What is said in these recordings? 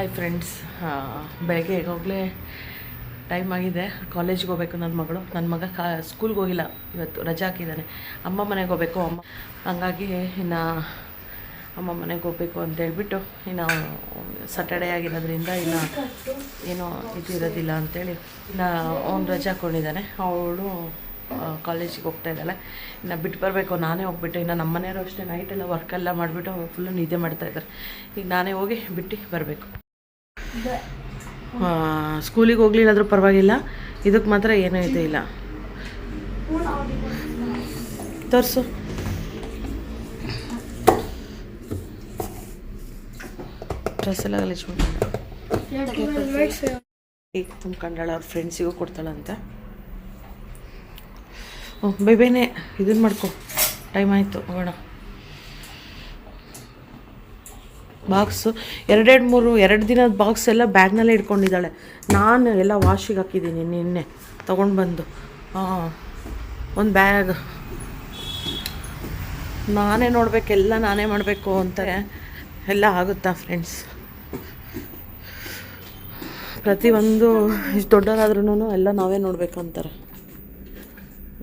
Hi friends, ಬೆಳಗ್ಗೆ ಈಗಾಗಲೇ time ಆಗಿದೆ. ಕಾಲೇಜ್ಗೆ ಹೋಗಬೇಕು ನನ್ನ ಮಗ ಸ್ಕೂಲ್ಗೆ ಹೋಗಿಲ್ಲ, ಇವತ್ತು ರಜೆ ಹಾಕಿದ್ದಾನೆ. ಅಮ್ಮ ಮನೆಗೆ ಹೋಗಬೇಕು. ಹಂಗಾಗಿ ಇನ್ನು ಅಮ್ಮ ಮನೆಗೆ ಹೋಗಬೇಕು ಅಂತ ಹೇಳ್ಬಿಟ್ಟು ಇನ್ನು ಸ್ಯಾಟರ್ಡೇ ಆಗಿರೋದ್ರಿಂದ ಇನ್ನು ಏನೋ ಇದಿರೋದಿಲ್ಲ ಅಂಥೇಳಿ ಇನ್ನು ಅವ್ನು ರಜೆ ಹಾಕ್ಕೊಂಡಿದ್ದಾನೆ. ಅವಳು ಕಾಲೇಜಿಗೆ ಹೋಗ್ತಾ ಇದ್ದಾಳೆ. ಇನ್ನು ಬಿಟ್ಟು ಬರಬೇಕು. ನಾನೇ ಹೋಗ್ಬಿಟ್ಟು ಇನ್ನು ನಮ್ಮ ಮನೆಯವರು ಅಷ್ಟೇ ನೈಟೆಲ್ಲ ವರ್ಕೆಲ್ಲ ಮಾಡಿಬಿಟ್ಟು ಫುಲ್ಲು ನಿದ್ದೆ ಮಾಡ್ತಾಯಿದ್ದಾರೆ. ಈಗ ನಾನೇ ಹೋಗಿ ಬಿಟ್ಟು ಬರಬೇಕು. ಸ್ಕೂಲಿಗೆ ಹೋಗ್ಲಿಲ್ಲಾದರೂ ಪರವಾಗಿಲ್ಲ, ಇದಕ್ಕೆ ಮಾತ್ರ ಏನೂ ಇದೆ ಇಲ್ಲ. ತೋರಿಸು. ಡ್ರೆಸ್ ಎಲ್ಲ ಗಲೀಜ್ಬಿಟ್ಟು ಈಗ ತುಂಬ್ಕೊಂಡಾಳ. ಅವ್ರ ಫ್ರೆಂಡ್ಸಿಗೂ ಕೊಡ್ತಾಳಂತೆ. ಬೇಬೇನೆ ಇದನ್ನು ಮಾಡ್ಕೊ, ಟೈಮ್ ಆಯಿತು, ಹೋಗೋಣ. ಬಾಕ್ಸು ಎರಡು ದಿನದ ಬಾಕ್ಸ್ ಎಲ್ಲ ಬ್ಯಾಗ್ನಲ್ಲೇ ಇಟ್ಕೊಂಡಿದ್ದಾಳೆ. ನಾನು ಎಲ್ಲ ವಾಶಿಗೆ ಹಾಕಿದ್ದೀನಿ ನಿನ್ನೆ ತೊಗೊಂಡು ಬಂದು. ಒಂದು ಬ್ಯಾಗ್ ನಾನೇ ನೋಡಬೇಕೆಲ್ಲ ನಾನೇ ಮಾಡಬೇಕು ಅಂತಾರೆ. ಎಲ್ಲ ಆಗುತ್ತಾ ಫ್ರೆಂಡ್ಸ್? ಪ್ರತಿಯೊಂದು ಇಷ್ಟು ದೊಡ್ಡವರಾದ್ರೂ ಎಲ್ಲ ನಾವೇ ನೋಡಬೇಕು ಅಂತಾರೆ.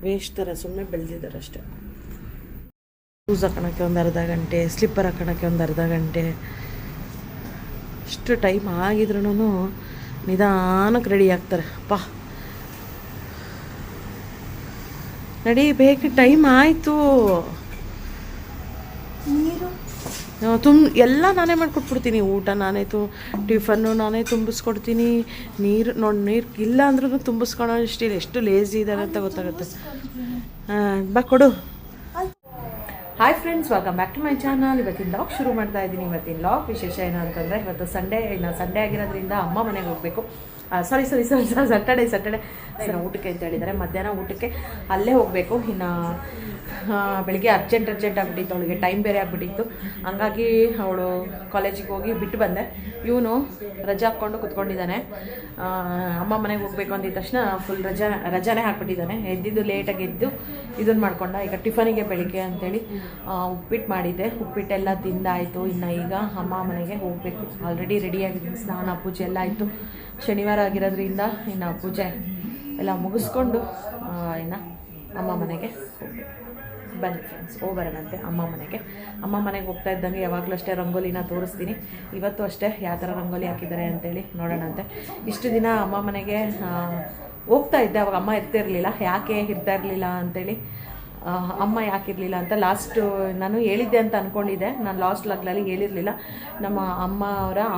ವೇಸ್ಟ್ ಥರ ಸುಮ್ಮನೆ ಬೆಳೆದಿದ್ದಾರೆ ಅಷ್ಟೆ. ಶೂಸ್ ಹಾಕೋಣಕ್ಕೆ ಒಂದು ಅರ್ಧ ಗಂಟೆ, ಸ್ಲಿಪ್ಪರ್ ಹಾಕೋಣಕ್ಕೆ ಒಂದು ಅರ್ಧ ಗಂಟೆ, ಅಷ್ಟು ಟೈಮ್ ಆಗಿದ್ರೂ ನಿಧಾನಕ್ಕೆ ರೆಡಿ ಆಗ್ತಾರೆ. ರೆಡಿ ಬೇಗ ಟೈಮ್ ಆಯಿತು. ಎಲ್ಲ ನಾನೇ ಮಾಡಿಕೊಟ್ಬಿಡ್ತೀನಿ. ಊಟ ನಾನೇ ಟಿಫನ್ನು ನಾನೇ ತುಂಬಿಸ್ಕೊಡ್ತೀನಿ. ನೀರು ಇಲ್ಲ ಅಂದ್ರೂ ತುಂಬಿಸ್ಕೊಳೋ ಅಷ್ಟಿಲ್ಲ. ಎಷ್ಟು ಲೇಜಿ ಇದ್ದಾರೆ ಅಂತ ಗೊತ್ತಾಗುತ್ತೆ. ಬಾ ಕೊಡು. Hi friends, welcome back to my channel. ಇವತ್ತಿನ ಲಾಗ್ ಶುರು ಮಾಡ್ತಾ ಇದ್ದೀನಿ. ಇವತ್ತಿನ ಲಾಗ್ ವಿಶೇಷ ಏನು ಅಂತಂದರೆ, ಇವತ್ತು ಸಂಡೇ ಆಗಿರೋದ್ರಿಂದ ಅಮ್ಮ ಮನೆಗೆ ಹೋಗಬೇಕು. ಸಾರಿ ಸ್ಯಾಟರ್ಡೆ ಊಟಕ್ಕೆ ಅಂತ ಹೇಳಿದ್ದಾರೆ. ಮಧ್ಯಾಹ್ನ ಊಟಕ್ಕೆ ಅಲ್ಲೇ ಹೋಗಬೇಕು. ಇನ್ನು ಬೆಳಿಗ್ಗೆ ಅರ್ಜೆಂಟ್ ಆಗಿಬಿಟ್ಟಿತ್ತು ಅವಳಿಗೆ, ಟೈಮ್ ಬೇರೆ ಆಗಿಬಿಟ್ಟಿತ್ತು. ಹಂಗಾಗಿ ಅವಳು ಕಾಲೇಜಿಗೆ ಹೋಗಿ ಬಿಟ್ಟು ಬಂದೆ. ಇವನು ರಜೆ ಹಾಕ್ಕೊಂಡು ಕುತ್ಕೊಂಡಿದ್ದಾನೆ. ಅಮ್ಮ ಮನೆಗೆ ಹೋಗಬೇಕು ಅಂದಿದ ತಕ್ಷಣ ಫುಲ್ ರಜಾನೇ ಹಾಕ್ಬಿಟ್ಟಿದ್ದಾನೆ. ಎದ್ದಿದ್ದು ಲೇಟಾಗಿ ಎದ್ದು ಇದನ್ನು ಮಾಡ್ಕೊಂಡ. ಈಗ ಟಿಫನಿಗೆ ಬೆಳಿಗ್ಗೆ ಅಂತೇಳಿ ಉಪ್ಪಿಟ್ಟು ಮಾಡಿದ್ದೆ. ಉಪ್ಪಿಟ್ಟೆಲ್ಲ ತಿಂದಾಯಿತು. ಇನ್ನು ಈಗ ಅಮ್ಮ ಮನೆಗೆ ಹೋಗಬೇಕು. ಆಲ್ರೆಡಿ ರೆಡಿಯಾಗಿದ್ದೀನಿ. ಸ್ನಾನ ಪೂಜೆ ಎಲ್ಲ ಆಯಿತು. ಶನಿವಾರ ಆಗಿರೋದ್ರಿಂದ ಇನ್ನು ಪೂಜೆ ಎಲ್ಲ ಮುಗಿಸ್ಕೊಂಡು ಇನ್ನು ಅಮ್ಮ ಮನೆಗೆ ಹೋಗಬೇಕು. ಬನ್ನಿ ಫ್ರೆಂಡ್ಸ್, ಹೋಗ್ಬರೋಣಂತೆ ಅಮ್ಮ ಮನೆಗೆ ಹೋಗ್ತಾ ಇದ್ದಂಗೆ ಯಾವಾಗಲೂ ಅಷ್ಟೇ ರಂಗೋಲಿನ ತೋರಿಸ್ತೀನಿ. ಇವತ್ತು ಅಷ್ಟೇ ಯಾವ ಥರ ರಂಗೋಲಿ ಹಾಕಿದ್ದಾರೆ ಅಂತೇಳಿ ನೋಡೋಣಂತೆ. ಇಷ್ಟು ದಿನ ಅಮ್ಮ ಮನೆಗೆ ಹೋಗ್ತಾ ಇದ್ದೆ. ಅವಾಗ ಅಮ್ಮ ಯಾಕೆ ಇರ್ತಾ ಇರಲಿಲ್ಲ ಅಂತೇಳಿ, ಅಮ್ಮ ಯಾಕಿರಲಿಲ್ಲ ಅಂತ ಲಾಸ್ಟು ನಾನು ಹೇಳಿದ್ದೆ ಅಂತ ಅಂದ್ಕೊಂಡಿದ್ದೆ. ನಾನು ಲಾಸ್ಟ್ ಲಾಗ್ಲಲ್ಲಿ ಹೇಳಿರಲಿಲ್ಲ. ನಮ್ಮ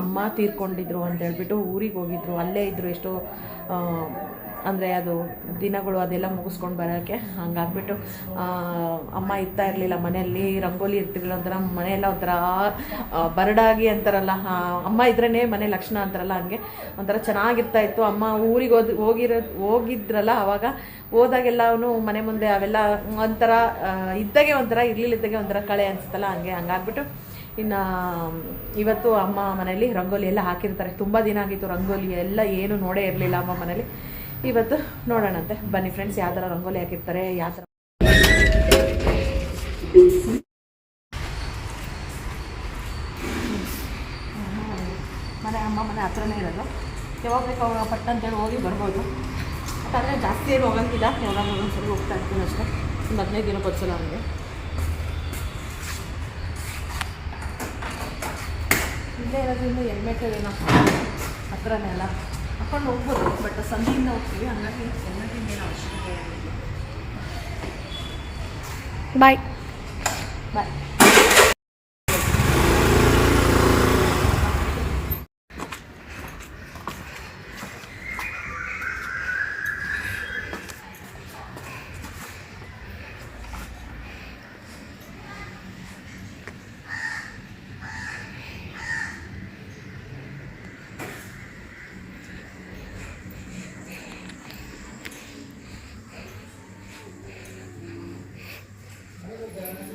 ಅಮ್ಮ ತೀರ್ಕೊಂಡಿದ್ರು ಅಂತ ಹೇಳ್ಬಿಟ್ಟು ಊರಿಗೆ ಹೋಗಿದ್ರು. ಅಲ್ಲೇ ಇದ್ದರು ಎಷ್ಟೋ, ಅಂದರೆ ಅದು ದಿನಗಳು ಅದೆಲ್ಲ ಮುಗಿಸ್ಕೊಂಡು ಬರೋಕ್ಕೆ. ಹಂಗಾಗ್ಬಿಟ್ಟು ಅಮ್ಮ ಇರ್ತಾ ಇರಲಿಲ್ಲ ಮನೆಯಲ್ಲಿ. ರಂಗೋಲಿ ಇರ್ತಿರಲಿಲ್ಲ. ಒಂಥರ ಮನೆಯೆಲ್ಲ ಒಂಥರ ಬರಡಾಗಿ ಅಂತಾರಲ್ಲ, ಅಮ್ಮ ಇದ್ರೇ ಮನೆ ಲಕ್ಷಣ ಅಂತಾರಲ್ಲ, ಹಂಗೆ ಒಂಥರ ಚೆನ್ನಾಗಿರ್ತಾಯಿತ್ತು. ಅಮ್ಮ ಊರಿಗೆ ಹೋಗಿದ್ರಲ್ಲ, ಆವಾಗ ಹೋದಾಗೆಲ್ಲ ಅವನು ಮನೆ ಮುಂದೆ ಅವೆಲ್ಲ ಒಂಥರ ಇದ್ದಾಗೆ ಒಂಥರ ಇರಲಿಲ್ಲದಾಗೆ ಒಂಥರ ಕಳೆ ಅನಿಸ್ತಲ್ಲ, ಹಂಗಾಗ್ಬಿಟ್ಟು ಇನ್ನು ಇವತ್ತು ಅಮ್ಮ ಮನೆಯಲ್ಲಿ ರಂಗೋಲಿ ಎಲ್ಲ ಹಾಕಿರ್ತಾರೆ. ತುಂಬ ದಿನ ಆಗಿತ್ತು ರಂಗೋಲಿ ಎಲ್ಲ ಏನು ನೋಡೇ ಇರಲಿಲ್ಲ ಅಮ್ಮ ಮನೇಲಿ. ಇವತ್ತು ನೋಡೋಣಂತೆ. ಬನ್ನಿ ಫ್ರೆಂಡ್ಸ್, ಯಾವ ಥರ ರಂಗೋಲಿ ಹಾಕಿರ್ತಾರೆ, ಯಾವ ಥರ ಅಮ್ಮ ಮನೆ ಹತ್ರನೇ ಇರೋದು. ಯಾವಾಗ ಬೇಕು ಅವಾಗ ಪಟ್ಟ ಅಂತೇಳಿ ಹೋಗಿ ಬರ್ಬೋದು. ಆದರೆ ಜಾಸ್ತಿ ಏನು ಹೋಗೋಂಗಿಲ್ಲ. ಯಾವಾಗ ಒಂದ್ಸರಿ ಹೋಗ್ತಾ ಇರ್ತೀನಿ ಅಷ್ಟೇ. ಒಂದು 15 ದಿನಕ್ಕೆ ಒಂದ್ಸಲ ಅವನಿಗೆ ಇಲ್ಲೇ ಇರೋದ್ರಿಂದ ಹೆಲ್ಮೆಟ್ ಏನೋ ಹತ್ರನೇ ಅಲ್ಲ, ಹಾಕೊಂಡು ಹೋಗ್ಬೋದು. ಬಟ್ ಸಂಧಿಯಿಂದ ಹೋಗ್ತೀವಿ, ಹಂಗಾಗಿ ಹೆಲ್ಮೆಟಿಂದ ಏನೋ ಅವಶ್ಯಕತೆ ಇರಲಿಲ್ಲ. ಬಾಯ್.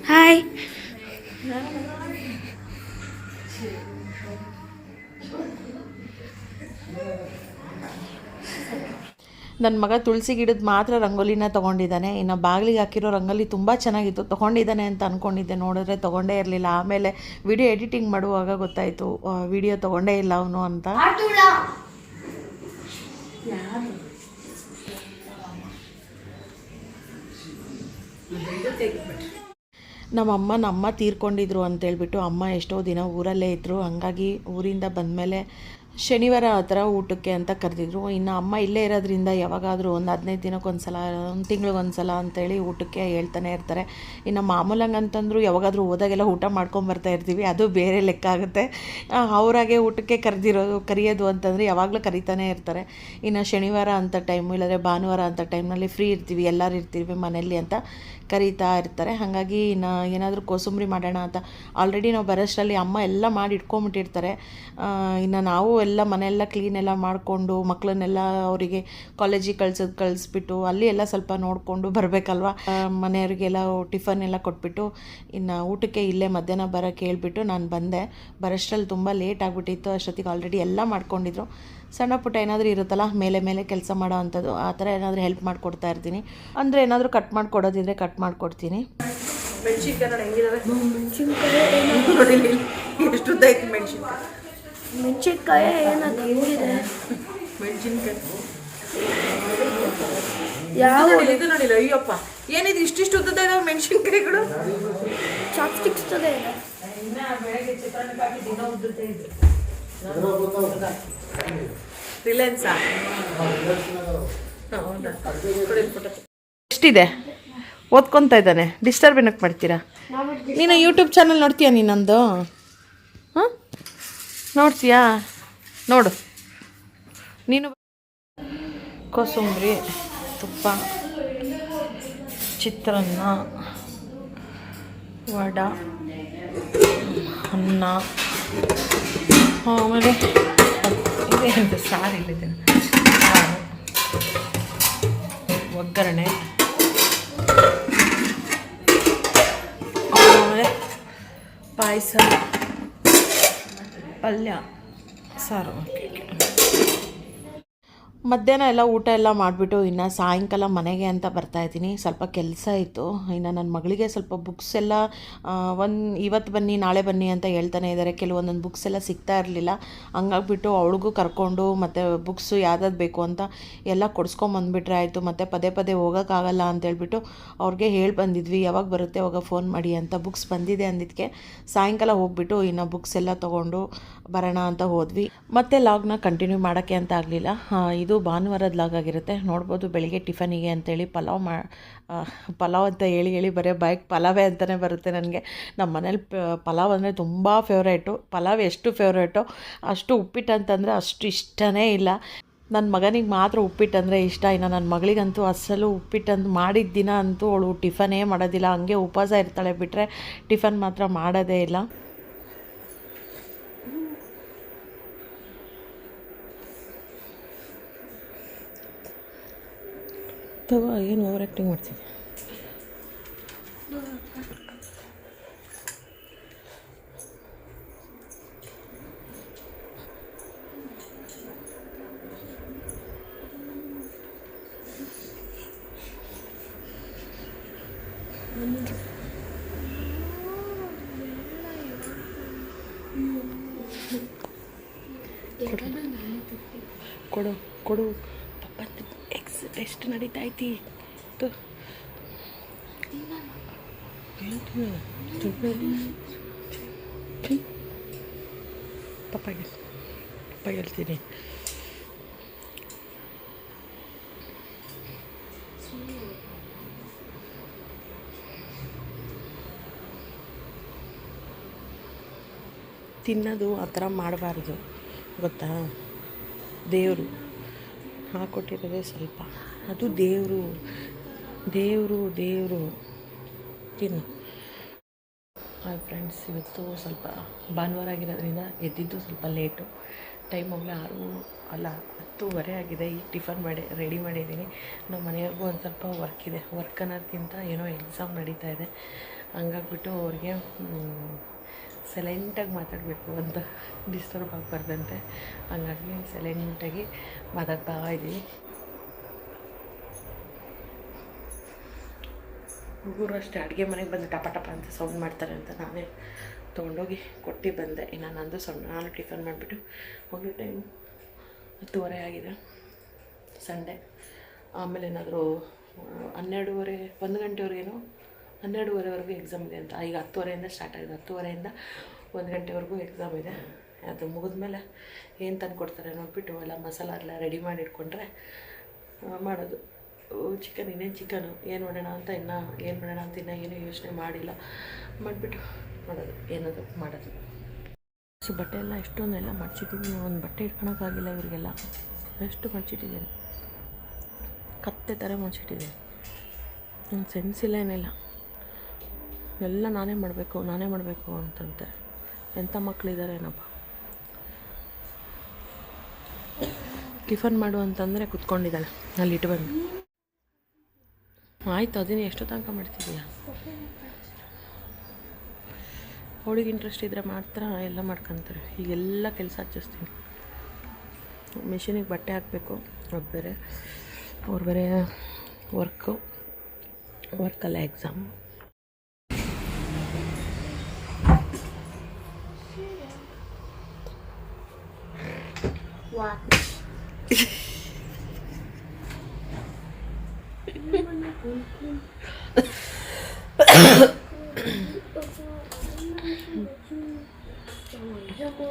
ಹಾಯ್. ನನ್ನ ಮಗ ತುಳಸಿ ಗಿಡದ ಮಾತ್ರ ರಂಗೋಲಿನ ತೊಗೊಂಡಿದ್ದಾನೆ. ಇನ್ನು ಬಾಗಿಲಿಗೆ ಹಾಕಿರೋ ರಂಗೋಲಿ ತುಂಬ ಚೆನ್ನಾಗಿತ್ತು, ತೊಗೊಂಡಿದ್ದಾನೆ ಅಂತ ಅಂದ್ಕೊಂಡಿದ್ದೆ. ನೋಡಿದ್ರೆ ತೊಗೊಂಡೇ ಇರಲಿಲ್ಲ. ಆಮೇಲೆ ವಿಡಿಯೋ ಎಡಿಟಿಂಗ್ ಮಾಡುವಾಗ ಗೊತ್ತಾಯಿತು ವಿಡಿಯೋ ತೊಗೊಂಡೇ ಇಲ್ಲ ಅವನು ಅಂತ. ನಮ್ಮ ತೀರ್ಕೊಂಡಿದ್ರು ಅಂತೇಳ್ಬಿಟ್ಟು ಅಮ್ಮ ಎಷ್ಟೋ ದಿನ ಊರಲ್ಲೇ ಇದ್ದರು. ಹಂಗಾಗಿ ಊರಿಂದ ಬಂದಮೇಲೆ ಶನಿವಾರ ಆ ಥರ ಊಟಕ್ಕೆ ಅಂತ ಕರೆದಿದ್ರು. ಇನ್ನು ಅಮ್ಮ ಇಲ್ಲೇ ಇರೋದ್ರಿಂದ ಯಾವಾಗಾದರೂ ಒಂದು 15 ದಿನಕ್ಕೊಂದು ಸಲ, ಒಂದು ತಿಂಗಳಿಗೊಂದು ಸಲ ಅಂತೇಳಿ ಊಟಕ್ಕೆ ಹೇಳ್ತಾನೆ ಇರ್ತಾರೆ. ಇನ್ನು ಮಾಮೂಲಂಗೆ ಅಂತಂದ್ರು ಯಾವಾಗಾದರೂ ಹೋದಾಗೆಲ್ಲ ಊಟ ಮಾಡ್ಕೊಂಬರ್ತಾ ಇರ್ತೀವಿ, ಅದು ಬೇರೆ ಲೆಕ್ಕ ಆಗುತ್ತೆ. ಅವರಾಗೆ ಊಟಕ್ಕೆ ಕರೆಯೋದು ಅಂತಂದರೆ ಯಾವಾಗಲೂ ಕರಿತಾನೆ ಇರ್ತಾರೆ. ಇನ್ನು ಶನಿವಾರ ಅಂತ ಟೈಮು, ಇಲ್ಲಾಂದರೆ ಭಾನುವಾರ ಅಂತ ಟೈಮ್ನಲ್ಲಿ ಫ್ರೀ ಇರ್ತೀವಿ, ಎಲ್ಲರೂ ಇರ್ತೀವಿ ಮನೇಲಿ ಅಂತ ಕರೀತಾ ಇರ್ತಾರೆ. ಹಾಗಾಗಿ ಇನ್ನು ಏನಾದರೂ ಕೋಸಂಬರಿ ಮಾಡೋಣ ಅಂತ ಆಲ್ರೆಡಿ ನಾವು ಬರೋಷ್ಟರಲ್ಲಿ ಅಮ್ಮ ಎಲ್ಲ ಮಾಡಿ ಇಟ್ಕೊಂಬಿಟ್ಟಿರ್ತಾರೆ. ಇನ್ನು ನಾವು ಎಲ್ಲ ಮನೆಯೆಲ್ಲ ಕ್ಲೀನೆಲ್ಲ ಮಾಡಿಕೊಂಡು ಮಕ್ಕಳನ್ನೆಲ್ಲ ಅವರಿಗೆ ಕಾಲೇಜಿಗೆ ಕಳಿಸ್ಬಿಟ್ಟು ಅಲ್ಲಿ ಎಲ್ಲ ಸ್ವಲ್ಪ ನೋಡಿಕೊಂಡು ಬರಬೇಕಲ್ವ. ಮನೆಯವರಿಗೆಲ್ಲ ಟಿಫನ್ ಎಲ್ಲ ಕೊಟ್ಬಿಟ್ಟು ಇನ್ನು ಊಟಕ್ಕೆ ಇಲ್ಲೇ ಮಧ್ಯಾಹ್ನ ಬರೋಕ್ಕೆ ಹೇಳ್ಬಿಟ್ಟು ನಾನು ಬಂದೆ. ಬರೋಷ್ಟರಲ್ಲಿ ತುಂಬ ಲೇಟ್ ಆಗಿಬಿಟ್ಟಿತ್ತು. ಅಷ್ಟೊತ್ತಿಗೆ ಆಲ್ರೆಡಿ ಎಲ್ಲ ಮಾಡ್ಕೊಂಡಿದ್ರು. ಸಣ್ಣ ಪುಟ್ಟ ಏನಾದರೂ ಇರುತ್ತಲ್ಲ ಮೇಲೆ ಕೆಲಸ ಮಾಡೋ ಅಂಥದ್ದು, ಆ ಥರ ಏನಾದರೂ ಹೆಲ್ಪ್ ಮಾಡಿಕೊಡ್ತಾ ಇರ್ತೀನಿ. ಅಂದರೆ ಏನಾದರೂ ಕಟ್ ಮಾಡಿಕೊಡೋದಿದ್ರೆ ಕಟ್ ಮಾಡಿಕೊಡ್ತೀನಿ. ಎಷ್ಟು ಉದ್ದೈತಿ ಮೆಣಸಿನ್ಕಾಯಿ ಏನದು ಹೆಂಗಿದೆ? ಮೆಣಸಿನ್ಕಾಯಿ ಯಾವ ಇದು ನೋಡಿಲ್ಲ. ಅಯ್ಯಪ್ಪ, ಏನಿದು ಇಷ್ಟಿಷ್ಟು ಉದ್ದದ ಇದಾವೆ ಮೆಣಸಿನ್ಕಾಯಿಗಳು. ಚಾಪ್ಸ್ಟಿಕ್ಸ್ ಇದೆ. ರಿಲಯನ್ಸಾ? ಎಷ್ಟಿದೆ? ಓದ್ಕೊತಾ ಇದ್ದಾನೆ, ಡಿಸ್ಟರ್ಬ್ ಏನಕ್ಕೆ ಮಾಡ್ತೀರಾ? ನೀನು ಯೂಟ್ಯೂಬ್ ಚಾನಲ್ ನೋಡ್ತೀಯಾ? ನೀನೊಂದು ಹಾಂ ನೋಡ್ತೀಯಾ? ನೋಡು ನೀನು. ಕೋಸಂಬರಿ, ತುಪ್ಪ, ಚಿತ್ರಾನ್ನ, ವಡೆ, ಅನ್ನ, ಆಮೇಲೆ ಇದೇನು ಸಾರು, ಇಲ್ಲಿದೆ ಸಾರು, ಒಗ್ಗರಣೆ, ಆಮೇಲೆ ಪಾಯಸ, ಪಲ್ಯ, ಸಾರು. ಮಧ್ಯಾಹ್ನ ಎಲ್ಲ ಊಟ ಎಲ್ಲ ಮಾಡಿಬಿಟ್ಟು ಇನ್ನು ಸಾಯಂಕಾಲ ಮನೆಗೆ ಅಂತ ಬರ್ತಾಯಿದ್ದೀನಿ. ಸ್ವಲ್ಪ ಕೆಲಸ ಇತ್ತು. ಇನ್ನು ನನ್ನ ಮಗಳಿಗೆ ಸ್ವಲ್ಪ ಬುಕ್ಸ್ ಎಲ್ಲ ಇವತ್ತು ಬನ್ನಿ ನಾಳೆ ಬನ್ನಿ ಅಂತ ಹೇಳ್ತಾನೆ ಇದ್ದಾರೆ. ಕೆಲವೊಂದೊಂದು ಬುಕ್ಸ್ ಎಲ್ಲ ಸಿಗ್ತಾ ಇರಲಿಲ್ಲ. ಹಂಗಾಗ್ಬಿಟ್ಟು ಅವಳಿಗೂ ಕರ್ಕೊಂಡು ಮತ್ತು ಬುಕ್ಸು ಯಾವ್ದಾದ್ರು ಬೇಕು ಅಂತ ಎಲ್ಲ ಕೊಡಿಸ್ಕೊಂಬಂದುಬಿಟ್ರೆ ಆಯಿತು. ಮತ್ತು ಪದೇ ಹೋಗೋಕ್ಕಾಗಲ್ಲ ಅಂತೇಳ್ಬಿಟ್ಟು ಅವ್ರಿಗೆ ಹೇಳಿ ಬಂದಿದ್ವಿ, ಯಾವಾಗ ಬರುತ್ತೆ ಅವಾಗ ಫೋನ್ ಮಾಡಿ ಅಂತ. ಬುಕ್ಸ್ ಬಂದಿದೆ ಅಂದಿದ್ದಕ್ಕೆ ಸಾಯಂಕಾಲ ಹೋಗ್ಬಿಟ್ಟು ಇನ್ನು ಬುಕ್ಸ್ ಎಲ್ಲ ತೊಗೊಂಡು ಬರೋಣ ಅಂತ ಹೋದ್ವಿ. ಮತ್ತೆ ಲಾಗ್ನ ಕಂಟಿನ್ಯೂ ಮಾಡೋಕ್ಕೆ ಅಂತ ಆಗಲಿಲ್ಲ. ಇದು ಭಾನುವಾರದ ಲಾಗ್ ಆಗಿರುತ್ತೆ. ನೋಡ್ಬೋದು ಬೆಳಿಗ್ಗೆ ಟಿಫನಿಗೆ ಅಂತೇಳಿ ಪಲಾವ್ ಅಂತ ಹೇಳಿ ಬರೀ ಬೈಕ್ ಪಲಾವೇ ಅಂತಲೇ ಬರುತ್ತೆ ನನಗೆ. ನಮ್ಮ ಮನೇಲಿ ಪಲಾವ್ ಅಂದರೆ ತುಂಬ ಫೇವ್ರೇಟು. ಪಲಾವ್ ಎಷ್ಟು ಫೇವ್ರೇಟು ಅಷ್ಟು ಉಪ್ಪಿಟ್ಟು ಅಂತಂದರೆ ಅಷ್ಟು ಇಷ್ಟನೇ ಇಲ್ಲ. ನನ್ನ ಮಗನಿಗೆ ಮಾತ್ರ ಉಪ್ಪಿಟ್ಟು ಅಂದರೆ ಇಷ್ಟ. ಇನ್ನು ನನ್ನ ಮಗಳಿಗಂತೂ ಅಸಲು ಉಪ್ಪಿಟ್ಟಂದು ಮಾಡಿದ ದಿನ ಅಂತೂ ಅವಳು ಟಿಫನೇ ಮಾಡೋದಿಲ್ಲ, ಹಂಗೆ ಉಪವಾಸ ಇರ್ತಾಳೆ, ಬಿಟ್ಟರೆ ಟಿಫನ್ ಮಾತ್ರ ಮಾಡೋದೇ ಇಲ್ಲ. ಅಥವಾ ಏನು ಓವರ್ ಆ್ಯಕ್ಟಿಂಗ್ ಮಾಡ್ತೀನಿ. ಕೊಡು ಕೊಡು ಪಪ್ಪ, ಟೆಸ್ಟ್ ನಡೀತಾ ಐತಿ. ಪಪ್ಪ ಹೇಳ್ತೀನಿ. ತಿನ್ನೋದು ಆ ಥರ ಮಾಡಬಾರ್ದು ಗೊತ್ತಾ. ದೇವರು ಹಾಕ್ಕೊಟ್ಟಿರೋದೇ ಸ್ವಲ್ಪ, ಅದು ದೇವರು ತಿನ್ನು. ಹಾಯ್ ಫ್ರೆಂಡ್ಸ್, ಇವತ್ತು ಸ್ವಲ್ಪ ಭಾನುವಾರ ಆಗಿರೋದ್ರಿಂದ ಎದ್ದಿದ್ದು ಸ್ವಲ್ಪ ಲೇಟು. ಟೈಮ್ ಹೋಗಲೇ 10:30 ಆಗಿದೆ. ಈಗ ಟಿಫನ್ ರೆಡಿ ಮಾಡಿದ್ದೀನಿ. ನಮ್ಮ ಮನೆಯವ್ರಿಗೂ ಒಂದು ಸ್ವಲ್ಪ ವರ್ಕ್ ಇದೆ. ವರ್ಕ್ ಅನ್ನೋದಕ್ಕಿಂತ ಏನೋ ಎಕ್ಸಾಮ್ ನಡೀತಾ ಇದೆ. ಹಂಗಾಗ್ಬಿಟ್ಟು ಅವ್ರಿಗೆ ಸೈಲೆಂಟಾಗಿ ಮಾತಾಡಬೇಕು ಅಂತ, ಡಿಸ್ಟರ್ಬ್ ಆಗಬಾರ್ದಂತೆ. ಹಂಗಾಗಿ ಸೈಲೆಂಟಾಗಿ ಮಾತಾಡ್ತಾ ಇದ್ದೀವಿ. ಹುಡುಗರು ಅಷ್ಟೇ ಅಡುಗೆ ಮನೆಗೆ ಬಂದು ಟಪ ಟಪ ಅಂತ ಸೌಂಡ್ ಮಾಡ್ತಾರೆ ಅಂತ ನಾನೇ ತೊಗೊಂಡೋಗಿ ಕೊಟ್ಟು ಬಂದೆ. ಇನ್ನು ನಂದು ನಾನು ಟಿಫನ್ ಮಾಡಿಬಿಟ್ಟು ಹೋಗಿ ಟೈಮ್ 10:30 ಆಗಿದೆ, ಸಂಡೇ. ಆಮೇಲೆ ಏನಾದರೂ 12:30 1 ಗಂಟೆವರೆಗೇನೋ 12:30ವರೆಗೂ ಎಕ್ಸಾಮ್ ಇದೆ ಅಂತ. ಈಗ 10:30ಇಂದ ಸ್ಟಾರ್ಟ್ ಆಗಿದೆ. 10:30ಇಂದ 1 ಗಂಟೆವರೆಗೂ ಎಕ್ಸಾಮ್ ಇದೆ. ಅದು ಮುಗಿದ್ಮೇಲೆ ಏನು ತಂದು ಕೊಡ್ತಾರೆ ನೋಡಿಬಿಟ್ಟು ಎಲ್ಲ ಮಸಾಲ ಎಲ್ಲ ರೆಡಿ ಮಾಡಿ ಇಟ್ಕೊಂಡ್ರೆ ಮಾಡೋದು. ಚಿಕನ್ ಇನ್ನೇನು ಚಿಕನು ಏನು ಮಾಡೋಣ ಅಂತ ಇನ್ನೂ ಏನೂ ಯೋಚನೆ ಮಾಡಿಲ್ಲ. ಮಾಡಿಬಿಟ್ಟು ಮಾಡೋದು ಏನದು ಮಾಡೋದು. ಸೊ ಬಟ್ಟೆ ಎಲ್ಲ ಎಷ್ಟೊಂದೆಲ್ಲ ಮಡ್ಚಿಟ್ಟಿದ್ದೀನಿ. ಒಂದು ಬಟ್ಟೆ ಇಟ್ಕೊಳಕ್ಕಾಗಿಲ್ಲ ಇವರಿಗೆಲ್ಲ, ಎಷ್ಟು ಮಡ್ಚಿಟ್ಟಿದ್ದೀನಿ, ಕತ್ತೆ ಥರ ಮಡ್ಚಿಟ್ಟಿದ್ದೀನಿ. ನಂಗೆ ಸೆನ್ಸ್ ಇಲ್ಲ ಏನಿಲ್ಲ, ಎಲ್ಲ ನಾನೇ ಮಾಡಬೇಕು ಅಂತಂತೆ. ಎಂಥ ಮಕ್ಕಳಿದ್ದಾರೆ ಏನಪ್ಪ. ಟಿಫನ್ ಮಾಡು ಅಂತಂದರೆ ಕುತ್ಕೊಂಡಿದ್ದಾಳೆ ಅಲ್ಲಿ ಇಟ್ಟು ಬಂದು. ಆಯಿತು, ಅದನ್ನು ಎಷ್ಟು ತನಕ ಮಾಡ್ತಿದ್ದೀಯ? ಅವಳಿಗೆ ಇಂಟ್ರೆಸ್ಟ್ ಇದ್ದರೆ ಮಾತ್ರ ಎಲ್ಲ ಮಾಡ್ಕೊತಾರೆ. ಈಗೆಲ್ಲ ಕೆಲಸ ಹಚ್ಚಿಸ್ತೀನಿ. ಮಿಷಿನಿಗೆ ಬಟ್ಟೆ ಹಾಕಬೇಕು, ಅದು ಬೇರೆ, ಅವ್ರು ಬೇರೆ ವರ್ಕಲ್ಲ ಎಕ್ಸಾಮ್.